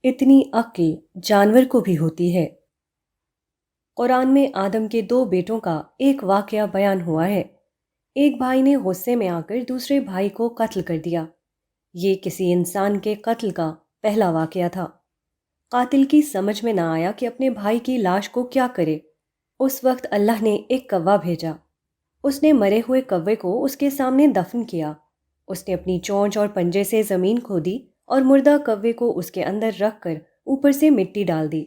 اتنی عقل جانور کو بھی ہوتی ہے۔ قرآن میں آدم کے دو بیٹوں کا ایک واقعہ بیان ہوا ہے۔ ایک بھائی نے غصے میں آ کر دوسرے بھائی کو قتل کر دیا۔ یہ کسی انسان کے قتل کا پہلا واقعہ تھا۔ قاتل کی سمجھ میں نہ آیا کہ اپنے بھائی کی لاش کو کیا کرے۔ اس وقت اللہ نے ایک کوا بھیجا۔ اس نے مرے ہوئے کوے کو اس کے سامنے دفن کیا۔ اس نے اپنی چونچ اور پنجے سے زمین کھودی اور مردہ کوے کو اس کے اندر رکھ کر اوپر سے مٹی ڈال دی۔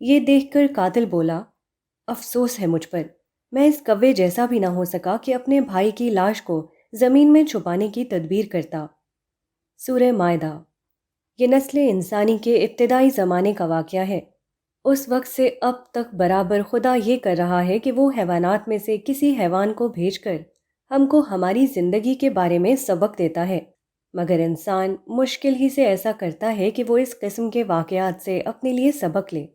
یہ دیکھ کر قاتل بولا، افسوس ہے مجھ پر، میں اس کوے جیسا بھی نہ ہو سکا کہ اپنے بھائی کی لاش کو زمین میں چھپانے کی تدبیر کرتا۔ سورہ مائدہ۔ یہ نسل انسانی کے ابتدائی زمانے کا واقعہ ہے۔ اس وقت سے اب تک برابر خدا یہ کر رہا ہے کہ وہ حیوانات میں سے کسی حیوان کو بھیج کر ہم کو ہماری زندگی کے بارے میں سبق دیتا ہے، مگر انسان مشکل ہی سے ایسا کرتا ہے کہ وہ اس قسم کے واقعات سے اپنے لیے سبق لے۔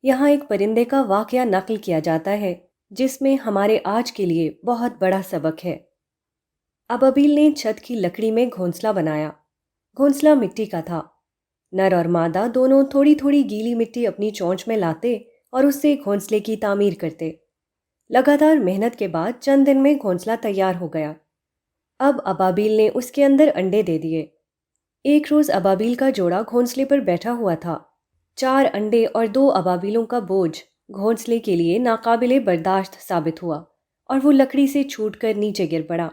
یہاں ایک پرندے کا واقعہ نقل کیا جاتا ہے جس میں ہمارے آج کے لیے بہت بڑا سبق ہے۔ ابابیل نے چھت کی لکڑی میں گھونسلہ بنایا۔ گھونسلہ مٹی کا تھا۔ نر اور مادہ دونوں تھوڑی تھوڑی گیلی مٹی اپنی چونچ میں لاتے اور اس سے گھونسلے کی تعمیر کرتے۔ لگاتار محنت کے بعد چند دن میں گھونسلہ تیار ہو گیا۔ اب ابابیل نے اس کے اندر انڈے دے دیے۔ ایک روز ابابیل کا جوڑا گھونسلے پر بیٹھا ہوا تھا۔ 4 انڈے اور 2 ابابیلوں کا بوجھ گھونسلے کے لیے ناقابل برداشت ثابت ہوا اور وہ لکڑی سے چھوٹ کر نیچے گر پڑا۔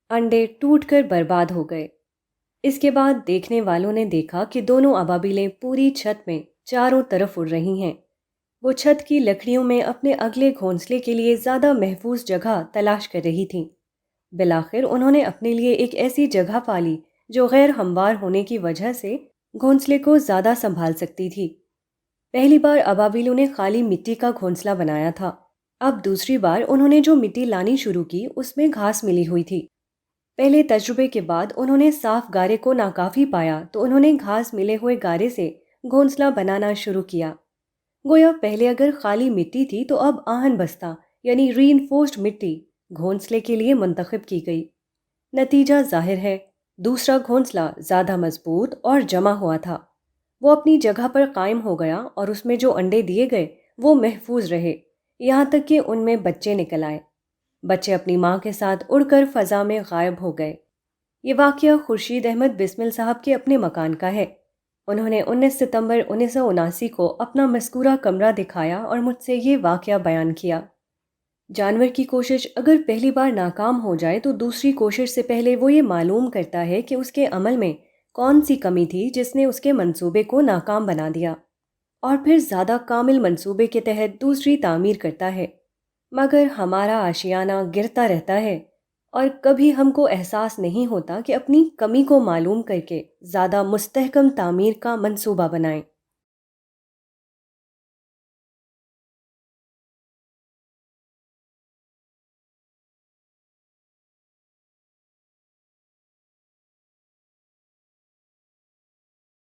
انڈے ٹوٹ کر برباد ہو گئے۔ اس کے بعد دیکھنے والوں نے دیکھا کہ دونوں ابابیلیں پوری چھت میں چاروں طرف اڑ رہی ہیں۔ وہ چھت کی لکڑیوں میں اپنے اگلے گھونسلے کے لیے زیادہ محفوظ جگہ تلاش کر رہی تھیں۔ بالآخر انہوں نے اپنے لیے ایک ایسی جگہ پالی جو غیر ہموار ہونے کی وجہ سے گھونسلے کو زیادہ سنبھال سکتی تھی۔ پہلی بار ابابیلوں نے خالی مٹی کا گھونسلہ بنایا تھا۔ اب دوسری بار انہوں نے جو مٹی لانی شروع کی اس میں گھاس ملی ہوئی تھی۔ پہلے تجربے کے بعد انہوں نے صاف گارے کو ناکافی پایا تو انہوں نے گھاس ملے ہوئے گارے سے گھونسلہ بنانا شروع کیا۔ گویا پہلے اگر خالی مٹی تھی تو اب آہن بستہ یعنی ری انفورسڈ مٹی گھونسلے کے لیے منتخب کی گئی۔ نتیجہ ظاہر ہے، دوسرا گھونسلہ زیادہ مضبوط اور جمع ہوا تھا۔ وہ اپنی جگہ پر قائم ہو گیا اور اس میں جو انڈے دیے گئے وہ محفوظ رہے، یہاں تک کہ ان میں بچے نکل آئے۔ بچے اپنی ماں کے ساتھ اڑ کر فضا میں غائب ہو گئے۔ یہ واقعہ خورشید احمد بسمل صاحب کے اپنے مکان کا ہے۔ انہوں نے 19 ستمبر 1979 کو اپنا مذکورہ کمرہ دکھایا اور مجھ سے یہ واقعہ بیان کیا۔ جانور کی کوشش اگر پہلی بار ناکام ہو جائے تو دوسری کوشش سے پہلے وہ یہ معلوم کرتا ہے کہ اس کے عمل میں کون سی کمی تھی جس نے اس کے منصوبے کو ناکام بنا دیا، اور پھر زیادہ کامل منصوبے کے تحت دوسری تعمیر کرتا ہے۔ مگر ہمارا آشیانہ گرتا رہتا ہے اور کبھی ہم کو احساس نہیں ہوتا کہ اپنی کمی کو معلوم کر کے زیادہ مستحکم تعمیر کا منصوبہ بنائیں۔